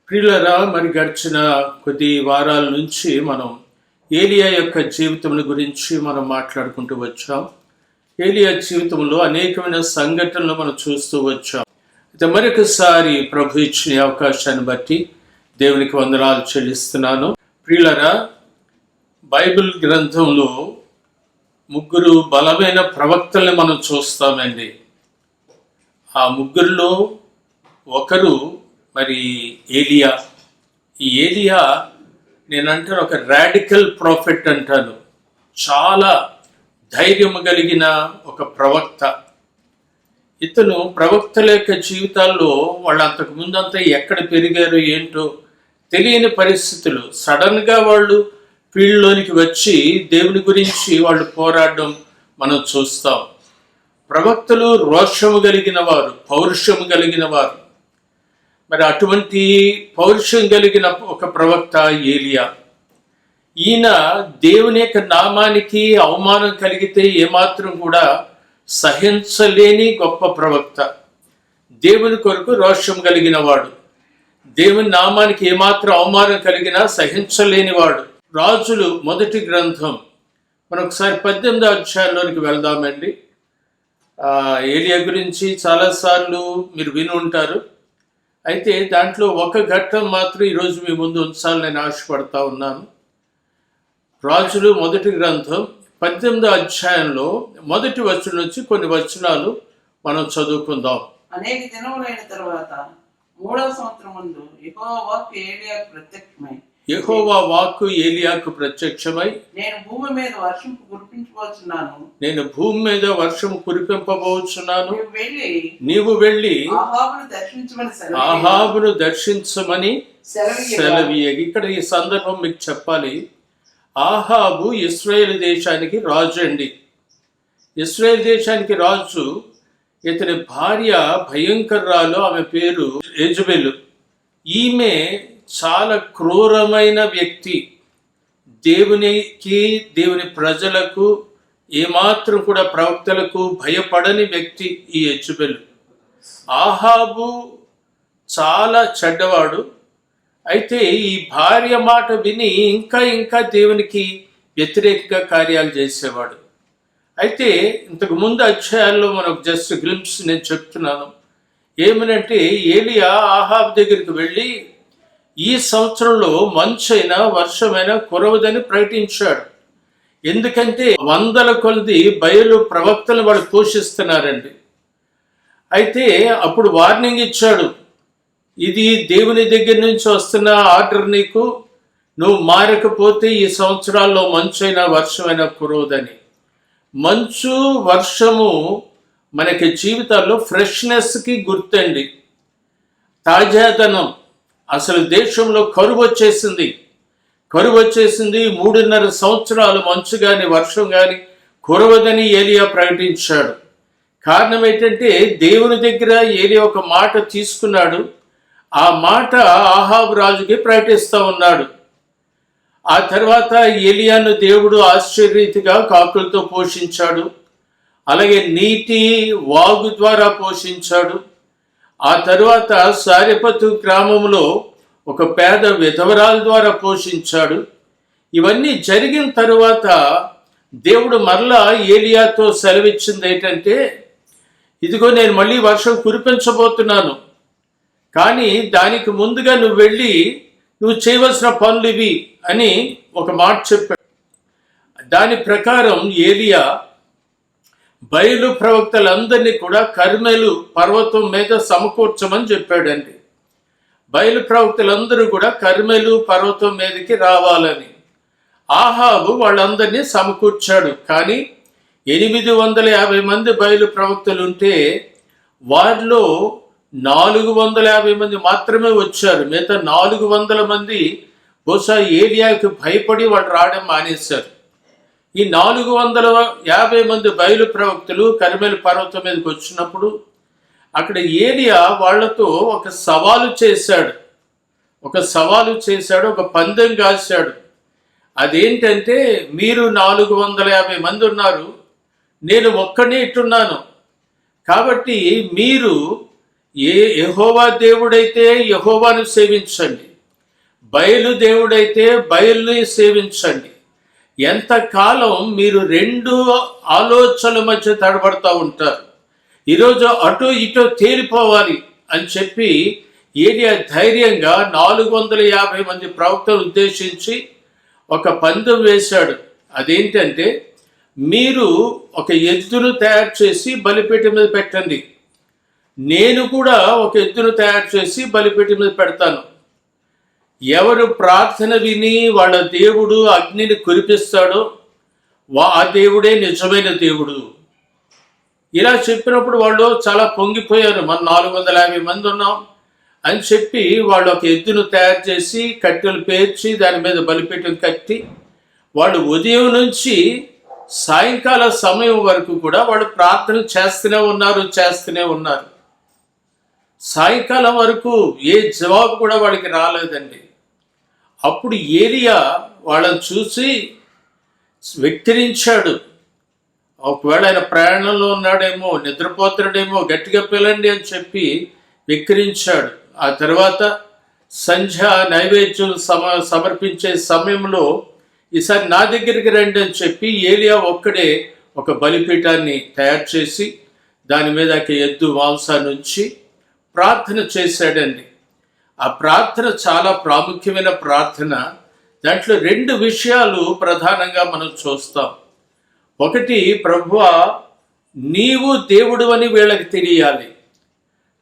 ప్రియులరా, మరి గడిచిన కొద్ది వారాల నుంచి మనం ఏలియా యొక్క జీవితం గురించి మనం మాట్లాడుకుంటూ వచ్చాం. ఏలియా జీవితంలో అనేకమైన సంఘటనలు మనం చూస్తూ వచ్చాం. అయితే మరొకసారి ప్రభు ఇచ్చిన అవకాశాన్ని బట్టి దేవునికి వందనాలు చెల్లిస్తున్నాను. ప్రియులరా, బైబిల్ గ్రంథంలో ముగ్గురు బలమైన ప్రవక్తల్ని మనం చూస్తామండి. ఆ ముగ్గురులో ఒకరు మరి ఏలియా. ఈ ఏలియా నేనంటాను ఒక రాడికల్ ప్రాఫిట్ అంటాను. చాలా ధైర్యం కలిగిన ఒక ప్రవక్త. ఇతను ప్రవక్తల యొక్క జీవితాల్లో వాళ్ళు అంతకు ముందంతా ఎక్కడ పెరిగారో ఏంటో తెలియని పరిస్థితులు. సడన్గా వాళ్ళు ఫీల్డ్లోనికి వచ్చి దేవుని గురించి వాళ్ళు పోరాడడం మనం చూస్తాం. ప్రవక్తలు రోషము కలిగిన వారు, పౌరుషము కలిగిన వారు. మరి అటువంటి పౌరుషం కలిగిన ఒక ప్రవక్త ఏలియా. ఈయన దేవుని యొక్క నామానికి అవమానం కలిగితే ఏమాత్రం కూడా సహించలేని గొప్ప ప్రవక్త. దేవుని కొరకు రోషం కలిగిన వాడు. దేవుని నామానికి ఏమాత్రం అవమానం కలిగినా సహించలేనివాడు. రాజులు మొదటి గ్రంథం మనం ఒకసారి 18వ అధ్యాయంలోనికి వెళ్దామండి. ఏలియా గురించి చాలాసార్లు మీరు విని ఉంటారు. అయితే దాంట్లో ఒక ఘట్టం మాత్రం ఈరోజు మీ ముందు ఉంచాలని నేను ఆశపడతా ఉన్నాను. రాజులు మొదటి గ్రంథం 18వ అధ్యాయంలో మొదటి వచనం నుంచి కొన్ని వచనాలు మనం చదువుకుందాం. అనేక దినములైన తర్వాత 3వ సంవత్సరం ముందు యెహోవా వాక్కు ఏలియాకు ప్రత్యక్షమై నేను భూమి మీద వర్షము కురిపింపబోచున్నాను. నీవు వెళ్ళి ఆహాబును దర్శించమని సెలవీయగా. ఇక్కడ ఈ సందర్భం మీకు చెప్పాలి. ఆహాబు ఇశ్రాయేలు దేశానికి రాజు అండి. ఇశ్రాయేలు దేశానికి రాజు. ఇతని భార్య భయంకర్రాలు. ఆమె పేరు యెజబెలు. ఈమె చాలా క్రూరమైన వ్యక్తి. దేవునికి, దేవుని ప్రజలకు, ఏమాత్రం కూడా ప్రవక్తలకు భయపడని వ్యక్తి ఈ యెజబెలు. ఆహాబు చాలా చెడ్డవాడు. అయితే ఈ భార్య మాట విని ఇంకా దేవునికి వ్యతిరేకంగా కార్యాలు చేసేవాడు. అయితే ఇంతకు ముందు అధ్యాయాల్లో మనకు జస్ట్ గ్లింప్స్ నేను చెప్తున్నాను. ఏమనంటే ఏలియా ఆహాబు దగ్గరికి వెళ్ళి ఈ సంవత్సరంలో మంచైనా వర్షమైనా కురవదని ప్రకటించాడు. ఎందుకంటే 100 కొలది బయలు ప్రవక్తలు వాడు పోషిస్తున్నారండి. అయితే అప్పుడు వార్నింగ్ ఇచ్చాడు. ఇది దేవుని దగ్గర నుంచి వస్తున్న ఆర్డర్, నీకు నువ్వు మారకపోతే ఈ సంవత్సరాల్లో మంచైనా వర్షమైనా కురవదని. మంచు వర్షము మనకి జీవితాల్లో ఫ్రెష్నెస్కి గుర్తండి, తాజాదనం. అసలు దేశంలో కరువు వచ్చేసింది. 3.5 సంవత్సరాలు మంచు కానీ వర్షం కానీ కురవదని ఏలియా ప్రకటించాడు. కారణం ఏంటంటే దేవుని దగ్గర ఏలియా ఒక మాట తీసుకున్నాడు. ఆ మాట ఆహాబు రాజుకి ప్రకటిస్తూ ఉన్నాడు. ఆ తర్వాత ఏలియాను దేవుడు ఆశ్చర్యరీతిగా కాకులతో పోషించాడు. అలాగే నీటి వాగు ద్వారా పోషించాడు. ఆ తరువాత సారెపతు గ్రామంలో ఒక పేద విధవరాల ద్వారా పోషించాడు. ఇవన్నీ జరిగిన తరువాత దేవుడు మరలా ఏలియాతో సెలవిచ్చింది ఏంటంటే, ఇదిగో నేను మళ్ళీ వర్షం కురిపించబోతున్నాను, కానీ దానికి ముందుగా నువ్వు వెళ్ళి నువ్వు చేయవలసిన పనులు ఇవి అని ఒక మాట చెప్పాడు. దాని ప్రకారం ఏలియా బయలు ప్రవక్తలందరినీ కూడా కర్మెలు పర్వతం మీద సమకూర్చమని చెప్పాడండి. బయలు ప్రవక్తలందరూ కూడా కర్మెలు పర్వతం మీదకి రావాలని. ఆహాబు వాళ్ళందరినీ సమకూర్చాడు. కానీ 850 మంది బయలు ప్రవక్తలు ఉంటే వారిలో 450 మంది మాత్రమే వచ్చారు. మిగతా 400 మంది బహుశా ఏలియాకి భయపడి వాళ్ళు రావడం మానేశారు. ఈ 450 మంది బయలు ప్రవక్తలు కర్మెలు పర్వతం మీదకి వచ్చినప్పుడు అక్కడ ఏలియా వాళ్లతో ఒక సవాలు చేశాడు. ఒక పందెం కాశాడు. అదేంటంటే, మీరు 450 మంది ఉన్నారు, నేను ఒక్కనే ఇట్టున్నాను. కాబట్టి మీరు యెహోవా దేవుడైతే యెహోవాను సేవించండి, బయలు దేవుడైతే బయలుని సేవించండి. ఎంతకాలం మీరు రెండు ఆలోచనల మధ్య తడబడతా ఉంటారు? ఈరోజు అటు ఇటు తేలిపోవాలి అని చెప్పి ఏలియా ధైర్యంగా 450 మంది ప్రవక్తలు ఉద్దేశించి ఒక పందెం వేశాడు. అదేంటంటే, మీరు ఒక ఎద్దును తయారు చేసి బలిపీఠం మీద పెట్టండి, నేను కూడా ఒక ఎద్దును తయారు చేసి బలిపీఠం మీద పెడతాను. ఎవరు ప్రార్థన విని వాళ్ళ దేవుడు అగ్నిని కురిపిస్తాడో ఆ దేవుడే నిజమైన దేవుడు. ఇలా చెప్పినప్పుడు వాళ్ళు చాలా పొంగిపోయారు. మనం 450 మంది ఉన్నాం అని చెప్పి వాళ్ళు ఒక ఎద్దును తయారు చేసి కట్టెలు పేర్చి దాని మీద బలిపీఠం కట్టి వాళ్ళు ఉదయం నుంచి సాయంకాల సమయం వరకు కూడా వాళ్ళు ప్రార్థన చేస్తూనే ఉన్నారు. సాయంకాలం వరకు ఏ జవాబు కూడా వాళ్ళకి రాలేదండి. అప్పుడు ఏలియా వాళ్ళని చూసి వెక్కిరించాడు. ఒకవేళ ఆయన ప్రయాణంలో ఉన్నాడేమో, నిద్రపోతున్నాడేమో, గట్టిగా పిలండి అని చెప్పి వెక్కిరించాడు. ఆ తర్వాత సంధ్య నైవేద్యం సమర్పించే సమయంలో ఈసారి నా దగ్గరికి రండి అని చెప్పి ఏలియా ఒక్కడే ఒక బలిపీఠాన్ని తయారు చేసి దాని మీద ఎద్దు మాంసాన్ని ఉంచి ప్రార్థన చేశాడండి. ఆ ప్రార్థన చాలా ప్రాముఖ్యమైన ప్రార్థన. దాంట్లో 2 విషయాలు ప్రధానంగా మనం చూస్తాం. ఒకటి, ప్రభువా నీవు దేవుడు అని వీళ్ళకి తెలియాలి.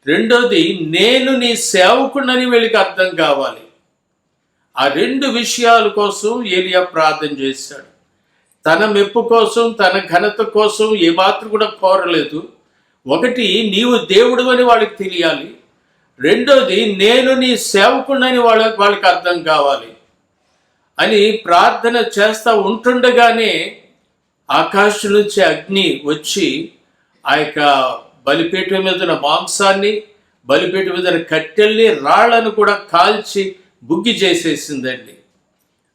రెండోది, నేను నీ సేవకుడని వీళ్ళకి అర్థం కావాలి. ఆ 2 విషయాల కోసం ఏలియా ప్రార్థన చేశాడు. తన మెప్పు కోసం, తన ఘనత కోసం ఏమాత్రం కూడా కోరలేదు. ఒకటి, నీవు దేవుడు అని వాళ్ళకి తెలియాలి. రెండోది, నేను నీ సేవకుడని వాళ్ళకి అర్థం కావాలి అని ప్రార్థన చేస్తూ ఉంటుండగానే ఆకాశం నుంచి అగ్ని వచ్చి ఆ యొక్క బలిపీఠం మీద మాంసాన్ని, బలిపీఠం మీద కట్టెల్ని, రాళ్లను కూడా కాల్చి బుగ్గి చేసేసిందండి.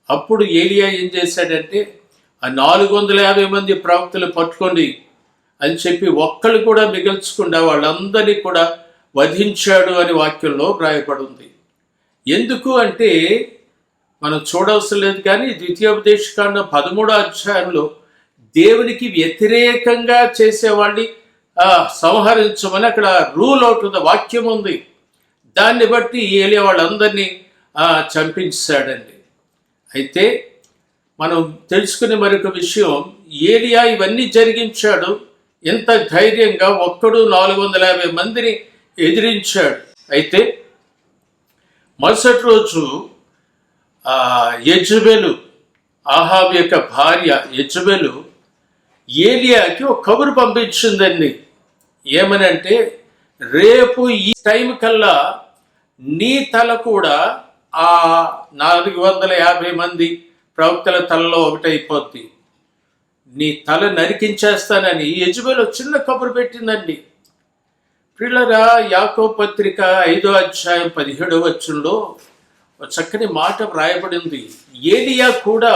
అప్పుడు ఏలియా ఏం చేశాడంటే, ఆ 450 మంది ప్రవక్తలు పట్టుకోండి అని చెప్పి ఒక్కళ్ళు కూడా మిగల్చకుండా వాళ్ళందరినీ కూడా వధించాడు అని వాక్యంలో వ్రాయబడింది. ఎందుకు అంటే మనం చూడవలసిన లేదు, కానీ ద్వితీయోపదేశకాండం 13వ అధ్యాయంలో దేవునికి వ్యతిరేకంగా చేసేవాళ్ళని సంహరించమని అక్కడ రూల్ అవుట్ ఉంది, వాక్యం ఉంది. దాన్ని బట్టి ఏలియా వాళ్ళందరినీ చంపించాడండి. అయితే మనం తెలుసుకునే మరొక విషయం, ఏలియా ఇవన్నీ జరిగించాడు. ఎంత ధైర్యంగా ఒక్కడు 450 మందిని ఎదిరించాడు. అయితే మరుసటి రోజు యెజబెలు, ఆహాబు యొక్క భార్య యెజబెలు ఏలియాకి ఒక కబురు పంపించిందండి. ఏమనంటే, రేపు ఈ టైం కల్లా నీ తల కూడా ఆ 450 మంది ప్రవక్తల తలలో ఒకటైపోద్ది, నీ తల నరికించేస్తానని యెజబెలు చిన్న కబురు పెట్టిందండి. ప్రియులారా, యాకోబు పత్రిక 5వ అధ్యాయం 17వ వచనంలో ఒక చక్కని మాట వ్రాయబడింది. ఏలియా కూడా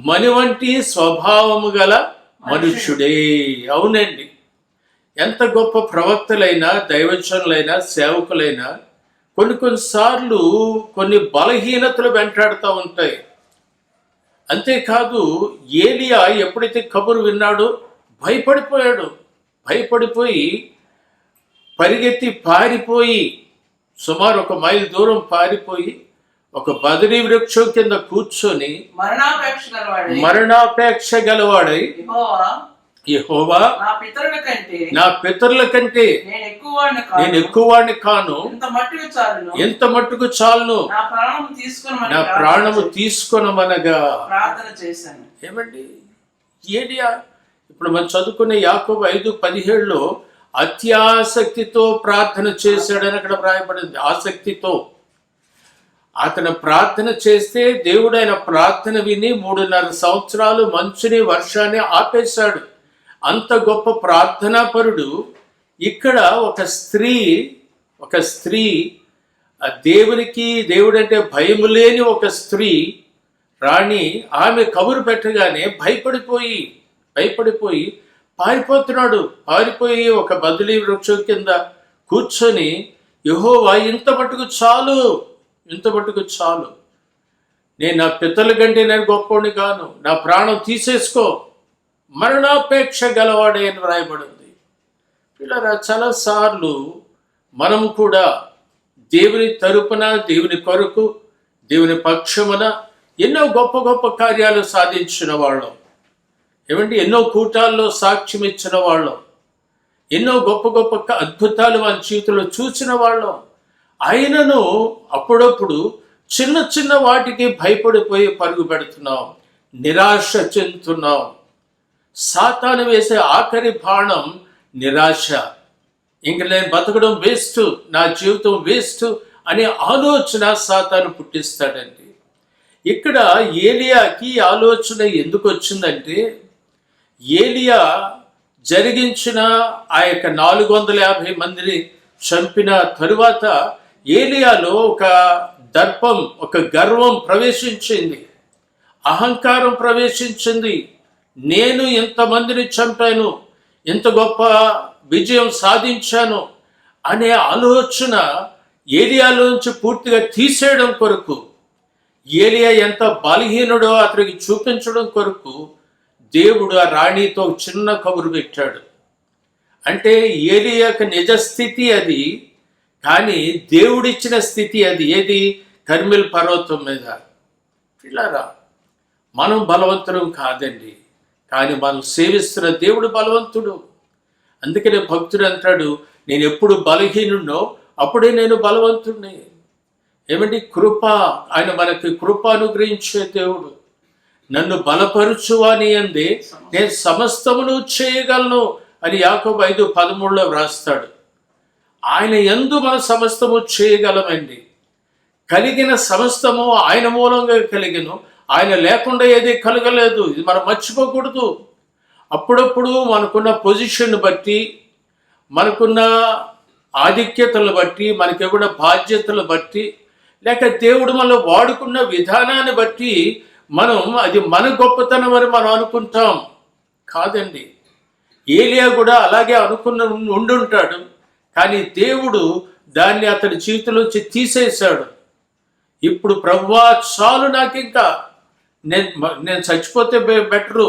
మని వంటి స్వభావము గల మనుష్యుడే. అవునండి, ఎంత గొప్ప ప్రవక్తలైనా, దైవజనులైనా, సేవకులైనా కొన్నిసార్లు కొన్ని బలహీనతలు వెంటాడుతూ ఉంటాయి. అంతేకాదు, ఏలియా ఎప్పుడైతే కబురు విన్నాడో భయపడిపోయాడు. భయపడిపోయి పరిగెత్తి పారిపోయి సుమారు 1 మైలు దూరం పారిపోయి ఒక బదరీ వృక్షం కింద కూర్చొని మరణాపేక్ష గలవాడై, యెహోవా నా పితరుల కంటే నేను ఎక్కువవాడిని కాను, ఎంత మట్టుకు చాలును, నా ప్రాణము తీసుకొనమనగా ప్రార్థన చేశాను. ఏమండి, ఏలియా ఇప్పుడు మనం చదువుకునే యాకోబు 5:17లో అత్యాసక్తితో ప్రార్థన చేశాడని అక్కడ వ్రాయబడింది. ఆసక్తితో అతను ప్రార్థన చేస్తే దేవుడు ఆయన ప్రార్థన విని 3.5 సంవత్సరాలు మంచుని, వర్షాన్ని ఆపేశాడు. అంత గొప్ప ప్రార్థనాపరుడు. ఇక్కడ ఒక స్త్రీ దేవుడంటే భయము లేని ఒక స్త్రీ రాణి, ఆమె కబురు పెట్టగానే భయపడిపోయి పారిపోతున్నాడు. పారిపోయి ఒక బదరీ వృక్షం కింద కూర్చొని యెహోవా ఇంత మటుకు చాలు, ఇంత మటుకు చాలు, నేను నా పితల కంటే నేను గొప్పవాడిని కాను, నా ప్రాణం తీసేసుకో, మరణాపేక్ష గలవాడే అని రాయబడింది. ఇలా చాలాసార్లు మనము కూడా దేవుని తరపున, దేవుని కొరకు, దేవుని పక్షమున ఎన్నో గొప్ప గొప్ప కార్యాలు సాధించిన వాళ్ళం. ఏమంటే ఎన్నో కూటాల్లో సాక్ష్యం ఇచ్చిన వాళ్ళం, ఎన్నో గొప్ప గొప్ప అద్భుతాలు మన జీవితంలో చూసిన వాళ్ళం. ఆయనను అప్పుడప్పుడు చిన్న చిన్న వాటికి భయపడిపోయి పరుగు పెడుతున్నాం, నిరాశ చెందుతున్నాం. సాతాను వేసే ఆఖరి బాణం నిరాశ. ఇంక నేను బతకడం వేస్ట్, నా జీవితం వేస్ట్ అనే ఆలోచన సాతాను పుట్టిస్తాడండి. ఇక్కడ ఏలియాకి ఆలోచన ఎందుకు వచ్చిందంటే, ఏలియా జరిగించిన ఆ యొక్క 450 మందిని చంపిన తరువాత ఏలియాలో ఒక దర్పం, ఒక గర్వం ప్రవేశించింది, అహంకారం ప్రవేశించింది. నేను ఇంతమందిని చంపాను, ఇంత గొప్ప విజయం సాధించాను అనే ఆలోచన ఏలియాలోంచి పూర్తిగా తీసేయడం కొరకు, ఏలియా ఎంత బలహీనుడో అతనికి చూపించడం కొరకు దేవుడు ఆ రాణితో చిన్న కబురు పెట్టాడు. అంటే ఏలియాకు నిజస్థితి అది, కానీ దేవుడిచ్చిన స్థితి అది. ఏది? కర్మెల్ పర్వతం మీద. పిల్లారా, మనం బలవంతులం కాదండి, కానీ మనం సేవిస్తున్న దేవుడు బలవంతుడు. అందుకనే భక్తుడు అంటాడు, నేను ఎప్పుడు బలహీనున్నో అప్పుడే నేను బలవంతుడిని. ఏమండి? కృప, ఆయన మనకి కృప అనుగ్రహించే దేవుడు. నన్ను బలపరుచువాని అందే నేను సమస్తమును చేయగలను అని యాకోబు 5:13 వ్రాస్తాడు. ఆయన యందు మన సమస్తము చేయగలమండి. కలిగిన సమస్తము ఆయన మూలంగా కలిగను, ఆయన లేకుండా ఏది కలగలేదు. ఇది మనం మర్చిపోకూడదు. అప్పుడప్పుడు మనకున్న పొజిషన్ బట్టి, మనకున్న ఆధిక్యతలు బట్టి, మనకివ్వడం బాధ్యతలు బట్టి, లేక దేవుడు మనం వాడుకున్న విధానాన్ని బట్టి మనం అది మన గొప్పతనం అని మనం అనుకుంటాం. కాదండి, ఏలియా కూడా అలాగే ఉండుంటాడు, కానీ దేవుడు దాన్ని అతని జీవితంలోంచి తీసేశాడు. ఇప్పుడు ప్రభువా చాలు, నాకు ఇంకా నేను చచ్చిపోతే బెటరు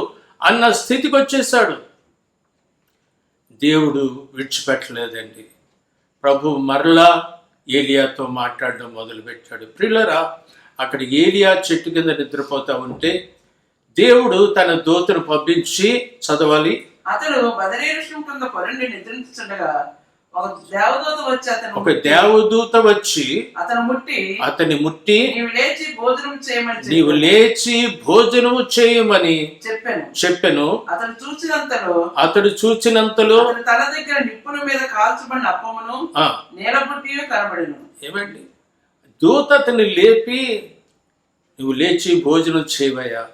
అన్న స్థితికి వచ్చేసాడు. దేవుడు విడిచిపెట్టలేదండి. ప్రభు మరలా ఏలియాతో మాట్లాడడం మొదలుపెట్టాడు. ప్రియులారా, అక్కడ ఏలియా చెట్టు కింద నిద్రపోతా ఉంటే దేవుడు తన దూతను పంపించి, చదవాలి, అతడు బదరీ వృక్షం కింద పరుండి నిద్రించుండగా ఒక దేవదూత వచ్చి అతని ముట్టి నీవు లేచి భోజనము చేయమని చెప్పెను. అతడు చూచినంతలో తన దగ్గర నిప్పుల మీద కాల్చబడిన అప్పమును నేలపుట్టి కనబడెను. ఏమండి? దూత అతన్ని లేపి, నువ్వు లేచి భోజనం చేయవయ్యా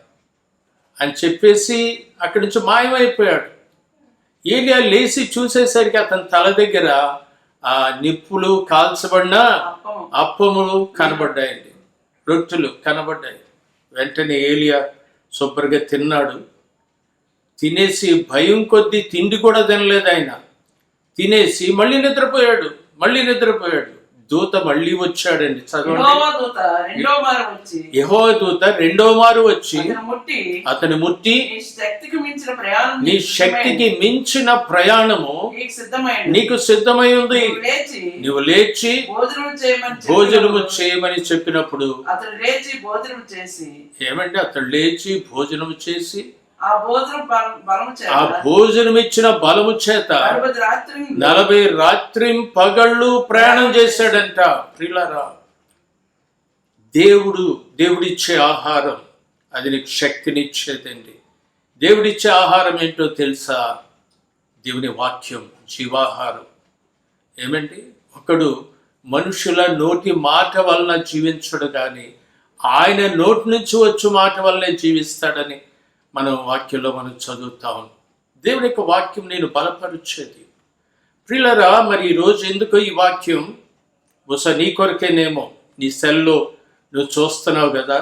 అని చెప్పేసి అక్కడి నుంచి మాయమైపోయాడు. ఏలియా లేచి చూసేసరికి అతని తల దగ్గర ఆ నిప్పులు, కాల్చబడిన అప్పములు కనబడ్డాయండి, రొట్టెలు కనబడ్డాయి. వెంటనే ఏలియా శుభ్రంగా తిన్నాడు. తినేసి భయం కొద్దీ తిండి కూడా తినలేదు ఆయన. తినేసి మళ్ళీ నిద్రపోయాడు. దూత మళ్ళీ వచ్చాడండి. చదవండి. యెహోవా దూత రెండో మారు వచ్చి అతని ముట్టి, నీ శక్తికి మించిన ప్రయాణము నీకు సిద్ధమై ఉంది, నువ్వు లేచి భోజనము చేయమని చెప్పినప్పుడు ఏమంటే అతడు లేచి భోజనము చేసి ఆ భోజనం ఇచ్చిన బలము చేత 40 రాత్రి పగళ్ళు ప్రయాణం చేశాడంట. ప్రియులారా, దేవుడిచ్చే ఆహారం అది నీకు శక్తినిచ్చేదండి. దేవుడిచ్చే ఆహారం ఏంటో తెలుసా? దేవుని వాక్యం, జీవాహారం. ఏమండి? ఒకడు మనుషుల నోటి మాట వలన జీవించడు, కానీ ఆయన నోటి నుంచి వచ్చు మాట వల్లనే జీవిస్తాడని మనం వాక్యంలో మనం చదువుతాం. దేవుని యొక్క వాక్యం నేను బలపరిచేది. ప్రియులారా, మరి ఈరోజు ఎందుకో ఈ వాక్యం బహుశా నీ కొరకేనేమో. నీ సెల్లో నువ్వు చూస్తున్నావు కదా,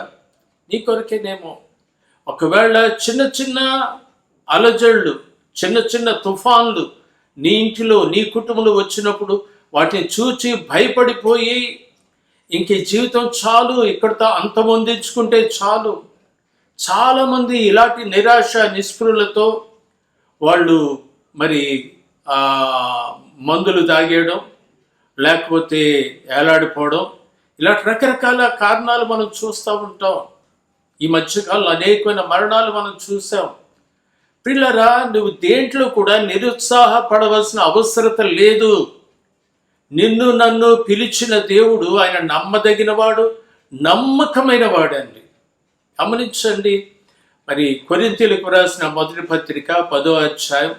నీ కొరకేనేమో. ఒకవేళ చిన్న చిన్న అలజడులు, చిన్న చిన్న తుఫాన్లు నీ ఇంటిలో, నీ కుటుంబంలో వచ్చినప్పుడు వాటిని చూచి భయపడిపోయి ఇంక ఈ జీవితం చాలు, ఇక్కడితో అంతమొందించుకుంటే చాలు. చాలామంది ఇలాంటి నిరాశ నిస్పృహలతో వాళ్ళు మరి మందులు తాగేయడం, లేకపోతే ఏలాడిపోవడం, ఇలాంటి రకరకాల కారణాలు మనం చూస్తూ ఉంటాం. ఈ మధ్యకాలంలో అనేకమైన మరణాలు మనం చూసాం. పిల్లరా, నువ్వు దేంట్లో కూడా నిరుత్సాహపడవలసిన అవసరత లేదు. నిన్ను నన్ను పిలిచిన దేవుడు ఆయన నమ్మదగినవాడు, నమ్మకమైన వాడండి. గమనించండి, మరి కొరింథీయులకు రాసిన మొదటి పత్రిక 10వ అధ్యాయం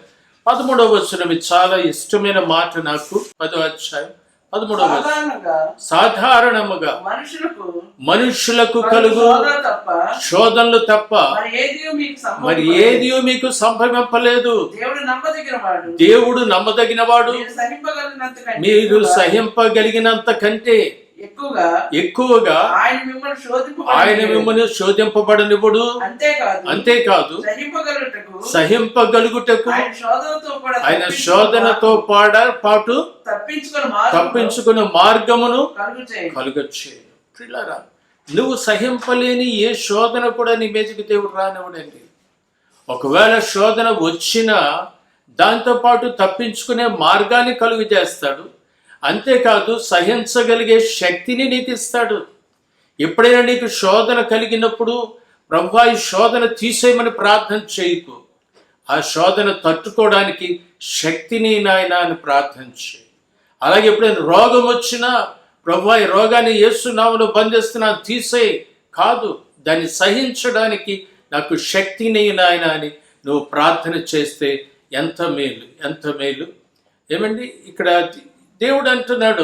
13వ వచనం చాలా ఇష్టమైన మాట నాకు. 10వ అధ్యాయం 13వ వచనం. సాధారణముగా మనుషులకు కలుగు శోధనలు తప్ప మరి ఏది మీకు సంభవింపలేదు. దేవుడు నమ్మదగినవాడు, మీరు సహింపగలిగినంత కంటే ఎక్కువగా ఆయన మిమ్మల్ని శోధింపబడనివ్వడు. అంతేకాదు సహింపగలుగుటకు ఆయన శోధనతో పాటు తప్పించుకునే మార్గమును కలుగచేయు. పిల్లరా, నువ్వు సహింపలేని ఏ శోధన కూడా నీ మీదకి దేవుడు రానివ్వడండి. ఒకవేళ శోధన వచ్చినా దాంతోపాటు తప్పించుకునే మార్గాన్ని కలుగు చేస్తాడు. అంతేకాదు సహించగలిగే శక్తిని నీకు ఇస్తాడు. ఎప్పుడైనా నీకు శోధన కలిగినప్పుడు ప్రభువా ఈ శోధన తీసేయమని ప్రార్థన చేయకు. ఆ శోధన తట్టుకోవడానికి శక్తిని నాయన అని ప్రార్థన చేయి. అలాగే ఎప్పుడైనా రోగం వచ్చినా ప్రభువా ఈ రోగాన్ని యేసు నామములో బంధిస్తున్నా తీసేయి కాదు, దాన్ని సహించడానికి నాకు శక్తిని నాయన అని నువ్వు ప్రార్థన చేస్తే ఎంత మేలు, ఎంత మేలు. ఏమండి, ఇక్కడ దేవుడు అంటున్నాడు,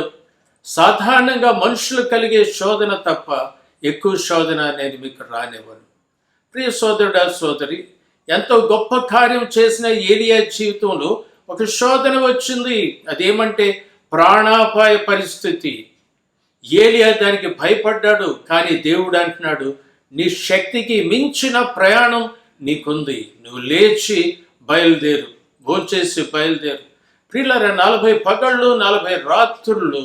సాధారణంగా మనుషులు కలిగే శోధన తప్ప ఎక్కువ శోధన అనేది మీకు రానివ్వను. ప్రియ సోదరుడా సోదరి, ఎంతో గొప్ప కార్యం చేసిన ఏలియా జీవితంలో ఒక శోధన వచ్చింది. అదేమంటే ప్రాణాపాయ పరిస్థితి. ఏలియా దానికి భయపడ్డాడు. కానీ దేవుడు అంటున్నాడు, నీ శక్తికి మించిన ప్రయాణం నీకుంది, నువ్వు లేచి బయలుదేరు, భోంచేసి బయలుదేరు. ప్రియులారా, 40 పగళ్ళు 40 రాత్రులు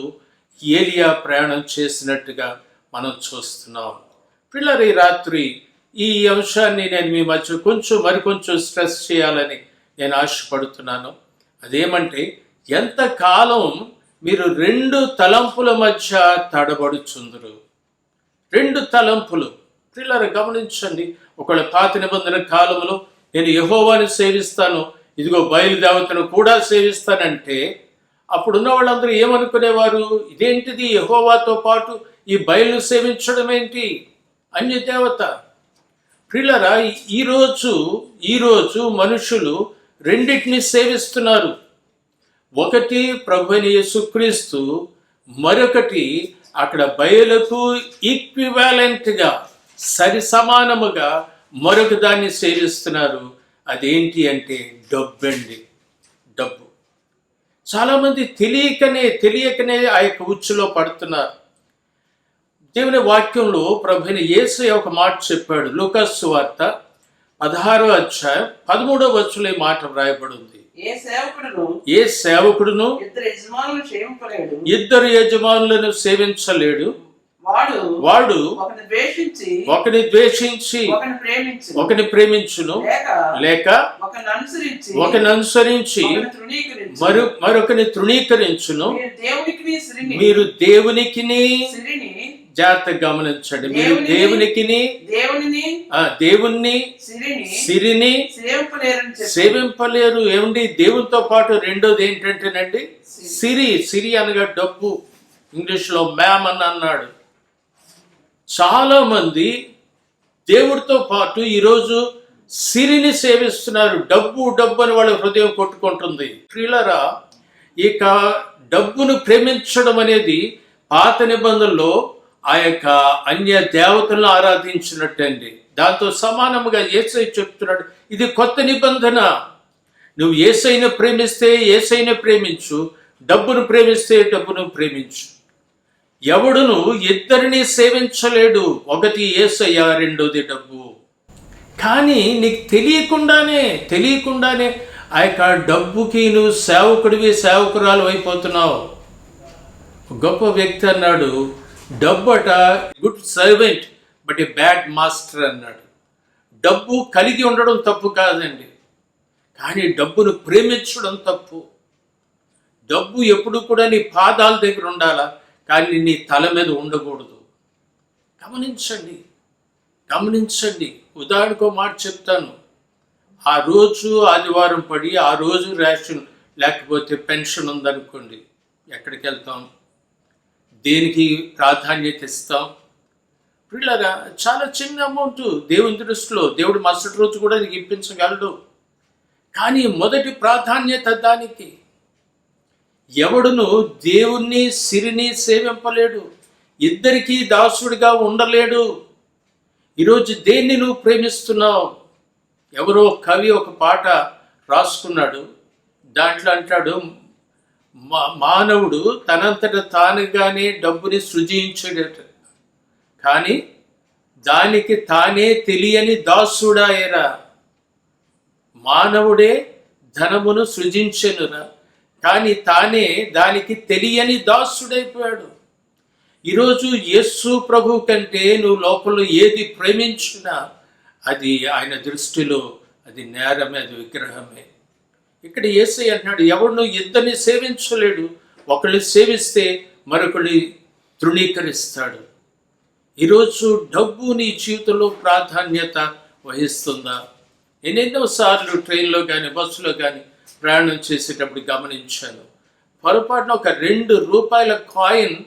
ఏలియా ప్రయాణం చేసినట్టుగా మనం చూస్తున్నాం. ప్రియులారా, ఈ రాత్రి ఈ అంశాన్ని నేను మీ మధ్య మరికొంచెం స్ట్రెస్ చేయాలని నేను ఆశపడుతున్నాను. అదేమంటే, ఎంతకాలం మీరు 2 తలంపుల మధ్య తడబడుచుందురు. 2 తలంపులు. ప్రియులారా, గమనించండి. ఒకవేళ పాత నిబంధన కాలంలో నేను యెహోవాని సేవిస్తాను, ఇదిగో బయలుదేవతను కూడా సేవిస్తానంటే అప్పుడున్న వాళ్ళందరూ ఏమనుకునేవారు? ఇదేంటిది, యెహోవాతో పాటు ఈ బయలును సేవించడం ఏంటి, అన్య దేవత. ప్రియులారా, ఈరోజు మనుషులు రెండింటిని సేవిస్తున్నారు. ఒకటి ప్రభువైన యేసుక్రీస్తు, మరొకటి అక్కడ బయలుకు ఈక్వివాలెంట్గా సరి సమానముగా మరొక దాన్ని సేవిస్తున్నారు. అదేంటి అంటే డబ్బండి, డబ్బు. చాలామంది తెలియకనే ఆ యొక్క ఉచ్చులో పడుతున్నారు. దేవుని వాక్యంలో ప్రభువైన యేసయ్య ఒక మాట చెప్పాడు. లూకా సువార్త 16వ అధ్యాయం 13వ వచనంలో ఈ మాట వ్రాయబడి ఉంది. ఏ సేవకుడును ఇద్దరు యజమానులను సేవించలేడు. వాడు ఒకని ద్వేషించి ఒకని ప్రేమించును, లేక ఒకని అనుసరించి మరొకని తృణీకరించును. మీరు దేవునికిని, జాగ్రత్తగా గమనించండి, మీరు దేవుణ్ణి సిరిని సేవింపలేరు. ఏమండి, దేవునితో పాటు రెండోది ఏంటంటేనండి సిరి అనగా డబ్బు. ఇంగ్లీష్లో మ్యామ్ అని అన్నాడు. చాలా మంది దేవుడితో పాటు ఈరోజు సిరిని సేవిస్తున్నారు. డబ్బు అని వాళ్ళ హృదయం కొట్టుకుంటుంది. ప్రియులారా, ఇక డబ్బును ప్రేమించడం అనేది పాత నిబంధనలో ఆ యొక్క అన్య దేవతలను ఆరాధించినట్టండి. దాంతో సమానముగా యేసయ్య చెప్తున్నాడు, ఇది కొత్త నిబంధన. నువ్వు యేసయ్యను ప్రేమిస్తే యేసయ్యను ప్రేమించు, డబ్బును ప్రేమిస్తే డబ్బును ప్రేమించు. ఎవడును ఇద్దరిని సేవించలేడు. ఒకటి యేసయ్య, రెండోది డబ్బు. కానీ నీకు తెలియకుండానే ఆ యొక్క డబ్బుకి నువ్వు సేవకురాలు అయిపోతున్నావు. గొప్ప వ్యక్తి అన్నాడు, డబ్బట good servant but a bad master అన్నాడు. డబ్బు కలిగి ఉండడం తప్పు కాదండి, కానీ డబ్బును ప్రేమించడం తప్పు. డబ్బు ఎప్పుడు కూడా నీ పాదాల దగ్గర ఉండాలా, కానీ నీ తల మీద ఉండకూడదు. గమనించండి, గమనించండి. ఉదాహరణకు మాట చెప్తాను. ఆ రోజు ఆదివారం పడి ఆ రోజు రేషన్ లేకపోతే పెన్షన్ ఉందనుకోండి, ఎక్కడికి వెళ్తాం? దేనికి ప్రాధాన్యత ఇస్తాం? పిల్లరా, చాలా చిన్న అమౌంట్ దేవుని దృష్టిలో. దేవుడు మరుసటి రోజు కూడా నీకు ఇప్పించగలడు, కానీ మొదటి ప్రాధాన్యత దానికి. ఎవడును దేవుణ్ణి సిరిని సేవింపలేడు, ఇద్దరికీ దాసుడిగా ఉండలేడు. ఈరోజు దేన్ని నువ్వు ప్రేమిస్తున్నావు? ఎవరో కవి ఒక పాట రాసుకున్నాడు, దాంట్లో అంటాడు, మానవుడు తనంతట తానుగానే డబ్బుని సృజించాడట, కానీ దానికి తానే తెలియని దాసుడాయరా. మానవుడే ధనమును సృజించెనురా, కానీ తానే దానికి తెలియని దాసుడైపోయాడు. ఈరోజు యేసు ప్రభు కంటే నువ్వు లోపల ఏది ప్రేమించినా అది ఆయన దృష్టిలో అది నేరమే, అది విగ్రహమే. ఇక్కడ యేసయ్య అంటున్నాడు, ఎవడు ఇద్దరిని సేవించలేడు, ఒకళ్ళు సేవిస్తే మరొకడి తృణీకరిస్తాడు. ఈరోజు డబ్బు నీ జీవితంలో ప్రాధాన్యత వహిస్తుందా? నేను సార్లు ట్రైన్లో కానీ బస్సులో కానీ ప్రయాణం చేసేటప్పుడు గమనించాను, పొరపాటున ఒక ₹2 కాయిన్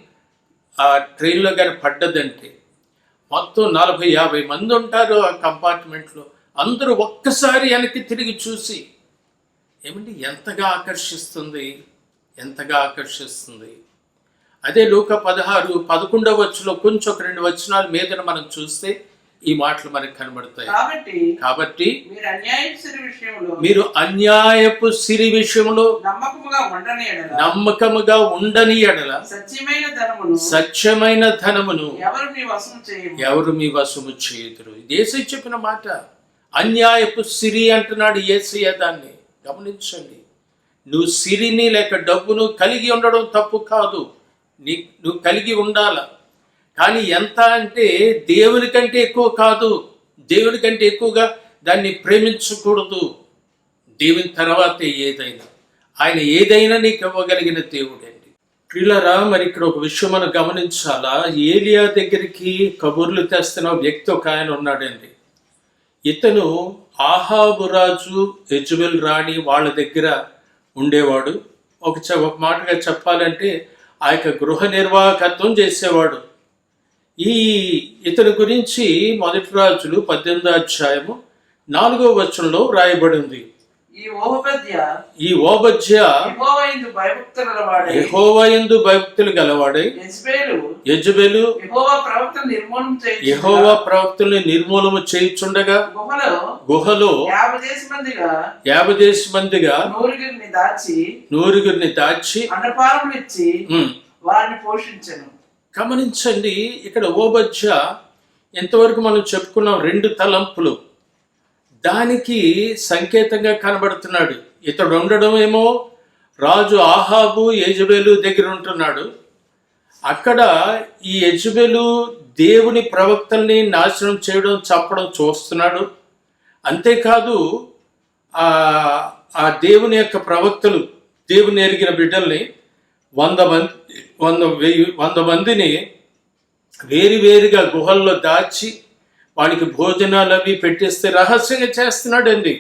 ఆ ట్రైన్లో కానీ పడ్డదంటే మొత్తం 40-50 మంది ఉంటారు ఆ కంపార్ట్మెంట్లో. అందరూ ఒక్కసారి వెనక్కి తిరిగి చూసి, ఏమంటే ఎంతగా ఆకర్షిస్తుంది, ఎంతగా ఆకర్షిస్తుంది. అదే లూకా 16:11 కొంచెం ఒక 2 వచనాల మీదన మనం చూస్తే ఈ మాటలు మనకు కనబడతాయి. కాబట్టి మీరు అన్యాయపు సిరి విషయంలో నమ్మకముగా ఉండని ఎడల సత్యమైన ధనమును ఎవరు మీ వశము చేయుదురు. యేసయ్య చెప్పిన మాట. అన్యాయపు సిరి అంటున్నాడు యేసయ్య. దాన్ని గమనించండి. నువ్వు సిరిని లేక డబ్బును కలిగి ఉండడం తప్పు కాదు, నువ్వు కలిగి ఉండాల, కానీ ఎంత అంటే దేవుని కంటే ఎక్కువ కాదు, దేవుని కంటే ఎక్కువగా దాన్ని ప్రేమించకూడదు. దేవుని తర్వాతే ఏదైనా, ఆయన ఏదైనా నీకు ఇవ్వగలిగిన దేవుడండి. పిల్లరా, మరి ఇక్కడ ఒక విషయం మనం గమనించాలా. ఏలియా దగ్గరికి కబుర్లు తెస్తున్న వ్యక్తి ఒక ఆయన ఉన్నాడండి. ఇతను ఆహాబు రాజు, యెజబెల్ రాణి వాళ్ళ దగ్గర ఉండేవాడు. ఒక మాటగా చెప్పాలంటే ఆ యొక్క గృహ నిర్వాహకత్వం చేసేవాడు. ఇతని గురించి 1 రాజులు 18వ అధ్యాయము 4వ వచనంలో రాయబడి ఉంది. ఈ ఓబద్య యెహోవా యందు భయభక్తులు గలవాడై యెజబెలు యెహోవా ప్రవక్తల్ని నిర్మూలము చేయుచుండగా గుహలో 50 మందిగా 100 దాచి అన్నపానములు ఇచ్చి వారిని పోషించెను. గమనించండి, ఇక్కడ ఓబద్య ఎంతవరకు మనం చెప్పుకున్నాం 2 తలంపులు, దానికి సంకేతంగా కనబడుతున్నాడు. ఇతడు ఉండడం ఏమో రాజు ఆహాబు యెజబెలు దగ్గర ఉంటున్నాడు. అక్కడ ఈ యెజబెలు దేవుని ప్రవక్తల్ని నాశనం చేయడం, చంపడం చూస్తున్నాడు. అంతేకాదు ఆ దేవుని యొక్క ప్రవక్తలు, దేవుని ఎరిగిన బిడ్డల్ని 100 మందిని వేరువేరుగా గుహల్లో దాచి వానికి భోజనాలు అవి పెట్టిస్తే రహస్యంగా చేస్తున్నాడండి.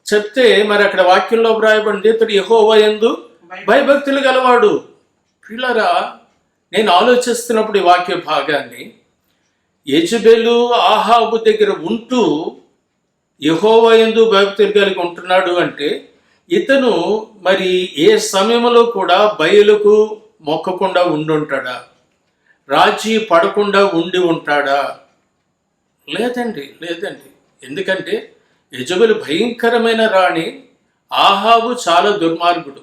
చెప్తే మరి అక్కడ వాక్యంలో వ్రాయబడింది, ఇతడు యెహోవా యందు భయభక్తులు గలవాడు. పిల్లరా, నేను ఆలోచిస్తున్నప్పుడు ఈ వాక్య భాగాన్ని, యెజబెలు ఆహాబు దగ్గర ఉంటూ యెహోవా యందు భయభక్తులు కలిగి ఉంటున్నాడు అంటే ఇతను మరి ఏ సమయంలో కూడా బయలుకు మొక్కకుండా ఉండుంటాడా? రాజీ పడకుండా ఉండి ఉంటాడా? లేదండి. ఎందుకంటే యెజబెలు భయంకరమైన రాణి, ఆహాబు చాలా దుర్మార్గుడు.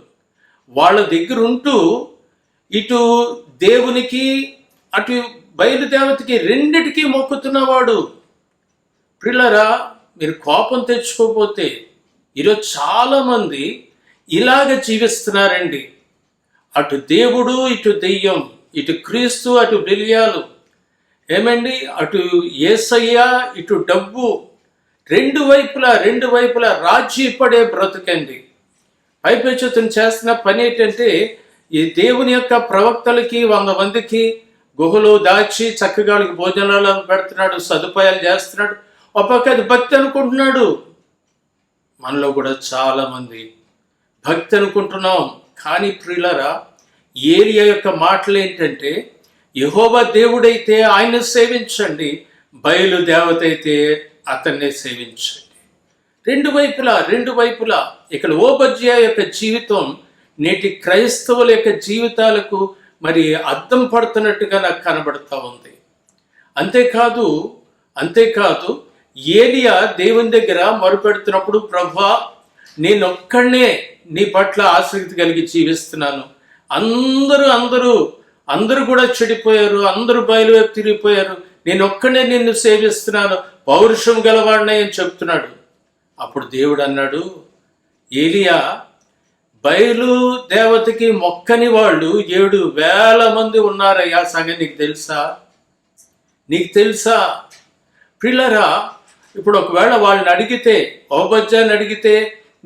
వాళ్ళ దగ్గర ఉంటూ ఇటు దేవునికి అటు బయలుదేవతకి రెండిటికి మొక్కుతున్నవాడు. పిల్లరా, మీరు కోపం తెచ్చుకోకపోతే ఈరోజు చాలామంది ఇలాగ జీవిస్తున్నారండి. అటు దేవుడు, ఇటు దెయ్యం, ఇటు క్రీస్తు, అటు బెలియాలు, ఏమండి, అటు యేసయ్య, ఇటు డబ్బు, రెండు వైపులా రాజీ పడే బ్రతుకండి. పైపెచ్చుతను చేస్తున్న పని ఏంటంటే, ఈ దేవుని యొక్క ప్రవక్తలకి 100 మందికి గుహలో దాచి చక్కగా వాళ్ళకి భోజనాలు పెడుతున్నాడు, సదుపాయాలు చేస్తున్నాడు. ఒక పక్క అది భక్తి అనుకుంటున్నాడు. మనలో కూడా చాలా మంది భక్తి అనుకుంటున్నాం, కానీ ప్రియులారా, ఏలియా యొక్క మాటలు ఏంటంటే, యెహోవా దేవుడైతే ఆయన సేవించండి, బయలు దేవత అయితే అతన్నే సేవించండి. రెండు వైపులా ఇక్కడ ఓబద్యా యొక్క జీవితం నేటి క్రైస్తవుల యొక్క జీవితాలకు మరి అద్దం పడుతున్నట్టుగా నాకు కనబడతా ఉంది. అంతేకాదు ఏలియా దేవుని దగ్గర మొరుపెడుతున్నప్పుడు, ప్రభువా, నేనొక్కడే నీ పట్ల ఆసక్తి కలిగి జీవిస్తున్నాను, అందరూ కూడా చెడిపోయారు, అందరూ బయలువైపు తిరిగిపోయారు, నేనొక్కడే నిన్ను సేవిస్తున్నాను, పౌరుషం గలవాడినే అని చెప్తున్నాడు. అప్పుడు దేవుడు అన్నాడు, ఏలియా, బయలు దేవతకి మొక్కని వాళ్ళు 7,000 మంది ఉన్నారయ్యా, సంగతి నీకు తెలుసా? పిల్లరా, ఇప్పుడు ఒకవేళ వాళ్ళని అడిగితే, ఓబద్యాన్ని అడిగితే,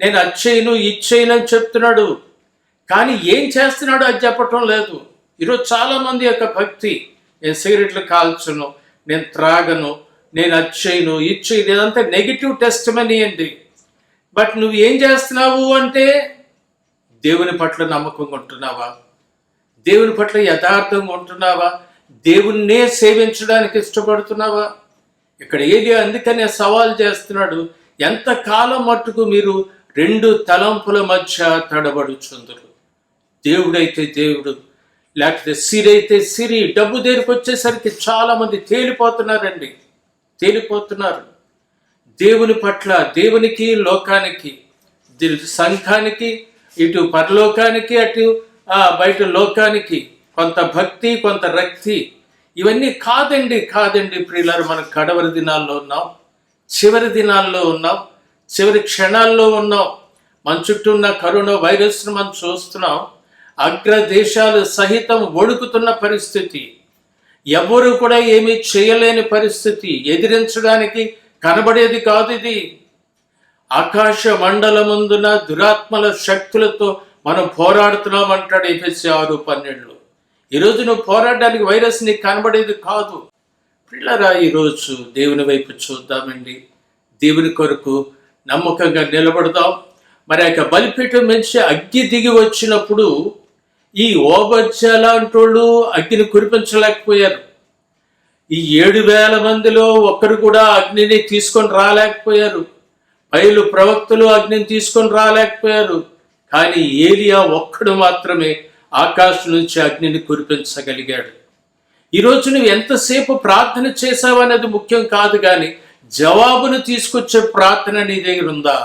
నేను అచ్చేయను ఇచ్చేయను అని చెప్తున్నాడు, కానీ ఏం చేస్తున్నాడు అది చెప్పటం లేదు. ఈరోజు చాలామంది యొక్క భక్తి, నేను సిగరెట్లు కాల్చను, నేను త్రాగను, నేను అచ్చేయను ఇచ్చేయను, ఇదంతా నెగిటివ్ టెస్టిమనీ అండి. బట్ నువ్వు ఏం చేస్తున్నావు అంటే, దేవుని పట్ల నమ్మకంగా ఉంటున్నావా? దేవుని పట్ల యథార్థంగా ఉంటున్నావా? దేవుణ్ణే సేవించడానికి ఇష్టపడుతున్నావా? ఇక్కడ ఏలియా అందుకనే సవాల్ చేస్తున్నాడు, ఎంతకాలం మట్టుకు మీరు 2 తలంపుల మధ్య తడబడుచుందురు? దేవుడైతే దేవుడు, లేకపోతే సిరి అయితే సిరి. డబ్బు దగ్గరికి వచ్చేసరికి చాలామంది తేలిపోతున్నారు. దేవుని పట్ల, దేవునికి, లోకానికి, సంఘానికి, ఇటు పరలోకానికి, అటు బయట లోకానికి కొంత భక్తి, కొంత రక్తి, ఇవన్నీ కాదండి ప్రియులారు. మనం కడవరి దినాల్లో ఉన్నాం, చివరి దినాల్లో ఉన్నాం, చివరి క్షణాల్లో ఉన్నాం. మన చుట్టూ ఉన్న కరోనా వైరస్ను మనం చూస్తున్నాం. అగ్రదేశాలు సహితం వణుకుతున్న పరిస్థితి, ఎవరు కూడా ఏమీ చేయలేని పరిస్థితి, ఎదిరించడానికి కనబడేది కాదు ఇది. ఆకాశ మండలముందున దురాత్మల శక్తులతో మనం పోరాడుతున్నామంటాడు ఎఫెసీ 6:12. ఈరోజు నువ్వు పోరాడడానికి వైరస్ నీకు కనబడేది కాదు. పిల్లరా, ఈరోజు దేవుని వైపు చూద్దామండి, దేవుని కొరకు నమ్మకంగా నిలబడదాం. మరి ఆ బలిపీఠం నుంచి అగ్గి దిగి వచ్చినప్పుడు ఈ ఓబద్యా లాంటి వాళ్ళు అగ్గిని కురిపించలేకపోయారు. ఈ 7,000 మందిలో ఒక్కరు కూడా అగ్నిని తీసుకొని రాలేకపోయారు. బయలు ప్రవక్తలు అగ్నిని తీసుకొని రాలేకపోయారు. కానీ ఏలియా ఒక్కడు మాత్రమే ఆకాశం నుంచి అగ్నిని కురిపించగలిగాడు. ఈరోజు నువ్వు ఎంతసేపు ప్రార్థన చేశావనేది ముఖ్యం కాదు, కానీ జవాబును తీసుకొచ్చే ప్రార్థన నీ దగ్గర ఉందా?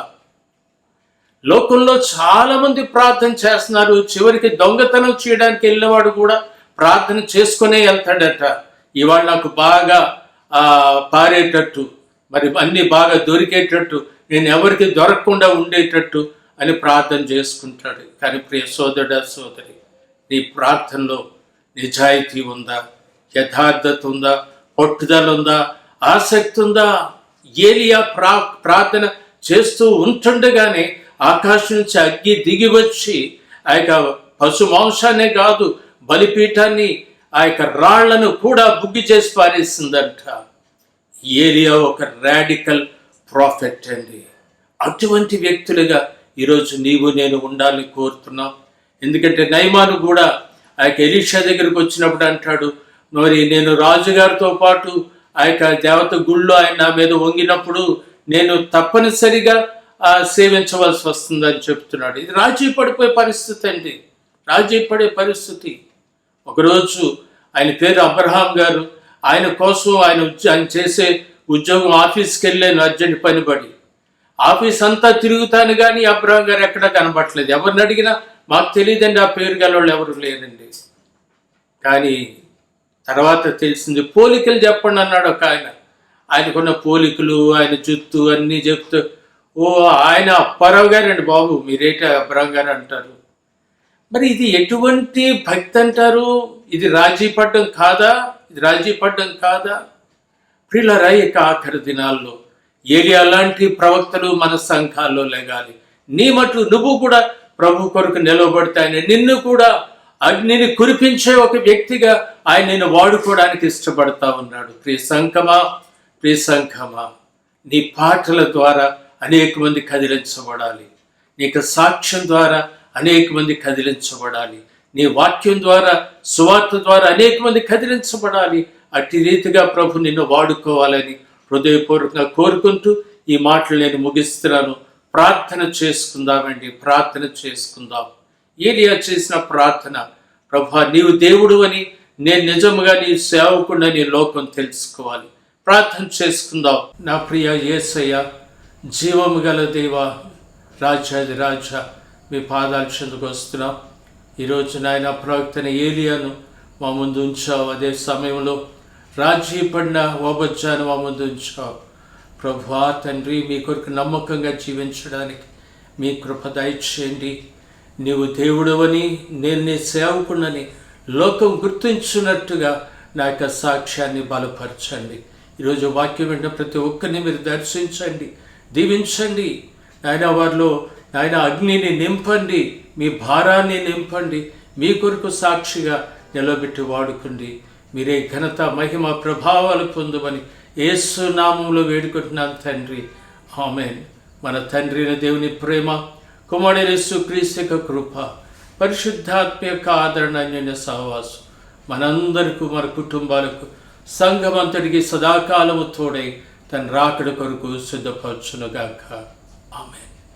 లోకంలో చాలా మంది ప్రార్థన చేస్తున్నారు. చివరికి దొంగతనం చేయడానికి వెళ్ళినవాడు కూడా ప్రార్థన చేసుకునే వెళ్తాడట. ఇవాళ నాకు బాగా పారేటట్టు, మరి అన్ని బాగా దొరికేటట్టు, నేను ఎవరికి దొరకకుండా ఉండేటట్టు అని ప్రార్థన చేసుకుంటాడు. కానీ ప్రియ సోదరుడా, సోదరి, నీ ప్రార్థనలో నిజాయితీ ఉందా? యథార్థత ఉందా? పట్టుదల ఉందా? ఆసక్తి ఉందా? ఏలియా ప్రార్థన చేస్తూ ఉంటుండగానే ఆకాశం నుంచి అగ్గి దిగి వచ్చి ఆ యొక్క పశు మాంసాన్నే కాదు, బలిపీఠాన్ని, ఆ యొక్క రాళ్లను కూడా బుగ్గి చేసి పారేసిందంట. ఏలియా ఒక రాడికల్ ప్రాఫెట్ అండి. అటువంటి వ్యక్తులుగా ఈరోజు నీవు నేను ఉండాలని కోరుతున్నాం. ఎందుకంటే నయమాను కూడా ఆ యొక్క ఎలీషా దగ్గరికి వచ్చినప్పుడు అంటాడు, మరి నేను రాజుగారితో పాటు ఆ యొక్క దేవత గుళ్ళో ఆయన నా మీద వంగినప్పుడు నేను తప్పనిసరిగా సేవించవలసి వస్తుందని చెప్తున్నాడు. ఇది రాజీ పడిపోయే పరిస్థితి అండి, రాజీ పడే పరిస్థితి. ఒకరోజు ఆయన పేరు అబ్రహాం గారు, ఆయన కోసం ఆయన చేసే ఉద్యోగం ఆఫీస్కి వెళ్ళాను అర్జెంట్ పని పడి. ఆఫీస్ అంతా తిరుగుతాను కానీ అబ్రహాం గారు ఎక్కడా కనబట్టలేదు. ఎవరిని అడిగినా మాకు తెలియదండి, ఆ పేరు గల వాళ్ళు ఎవరు లేరండి. కానీ తర్వాత తెలిసింది, పోలికలు చెప్పండి అన్నాడు ఒక ఆయన. ఆయనకున్న పోలికలు, ఆయన జుత్తు అన్నీ చెప్తూ, ఓ ఆయన అప్పారావు గారు అండి బాబు, మీరేట అబ్రహాం గారు అంటారు. మరి ఇది ఎటువంటి భక్తి అంటారు? ఇది రాజీ పడ్డం కాదా? ఇది రాజీ పడ్డం కాదా? ప్రియులారా, ఇక ఆఖరి దినాల్లో ఏలియా లాంటి ప్రవక్తలు మన సంఘాల్లో లెగాలి. నీ మటు నువ్వు కూడా ప్రభు కొరకు నిలవబడితే ఆయన నిన్ను కూడా అగ్నిని కురిపించే ఒక వ్యక్తిగా ఆయన నిన్ను వాడుకోవడానికి ఇష్టపడతా ఉన్నాడు. ప్రియ సంఘమా, నీ పాటల ద్వారా అనేక మంది కదిలించబడాలి. నీకు సాక్ష్యం ద్వారా అనేక మంది కదిలించబడాలి. నీ వాక్యం ద్వారా, సువార్త ద్వారా అనేక మంది కదిలించబడాలి. అట్టి రీతిగా ప్రభు నిన్ను వాడుకోవాలని హృదయపూర్వకంగా కోరుకుంటూ ఈ మాటలు నేను ముగిస్తున్నాను. ప్రార్థన చేసుకుందాం. ఏలియా చేసిన ప్రార్థన, ప్రభా నీవు దేవుడు అని నేను నిజముగా నీ సేవకుడని లోకం తెలుసుకోవాలి. ప్రార్థన చేసుకుందాం. నా ప్రియ యేసయ్య, జీవము గల దేవ, రాజాది రాజా, మీ పాదాల చెందుకు వస్తున్నాం. ఈరోజు నాయన ప్రవక్తన ఏలియాను మా ముందు ఉంచావు. అదే సమయంలో రాజీ పడిన ఓబజ్జాను మా ముందు ఉంచావు. ప్రభువా తండ్రి, మీ కొరకు నమ్మకంగా జీవించడానికి మీ కృప దయచేయండి. నీవు దేవుడవని నేను నీ సేవకుడని లోకం గుర్తించున్నట్టుగా నా యొక్క సాక్ష్యాన్ని బలపరచండి. ఈరోజు వాక్యం విన్న ప్రతి ఒక్కరిని మీరు దర్శించండి, దీవించండి. నాయన వారిలో నాయన అగ్నిని నింపండి, మీ భారాన్ని నింపండి. మీ కొరకు సాక్షిగా నిలబెట్టి వాడుకోండి. మీరే ఘనత, మహిమ, ప్రభావాలు పొందుమని యేసు నామములో వేడుకుంటున్నాను తండ్రి. ఆమేన్. మన తండ్రి అయిన దేవుని ప్రేమ, కుమారుడైన యేసుక్రీస్తు యొక్క కృప, పరిశుద్ధాత్మ యొక్క ఆదరణ, అన్యోన్య సహవాసం మనందరికీ, మన కుటుంబాలకు, సంఘమంతటికి సదాకాలము తోడై తన రాకడ కొరకు సిద్ధపరచునుగాక. ఆమేన్.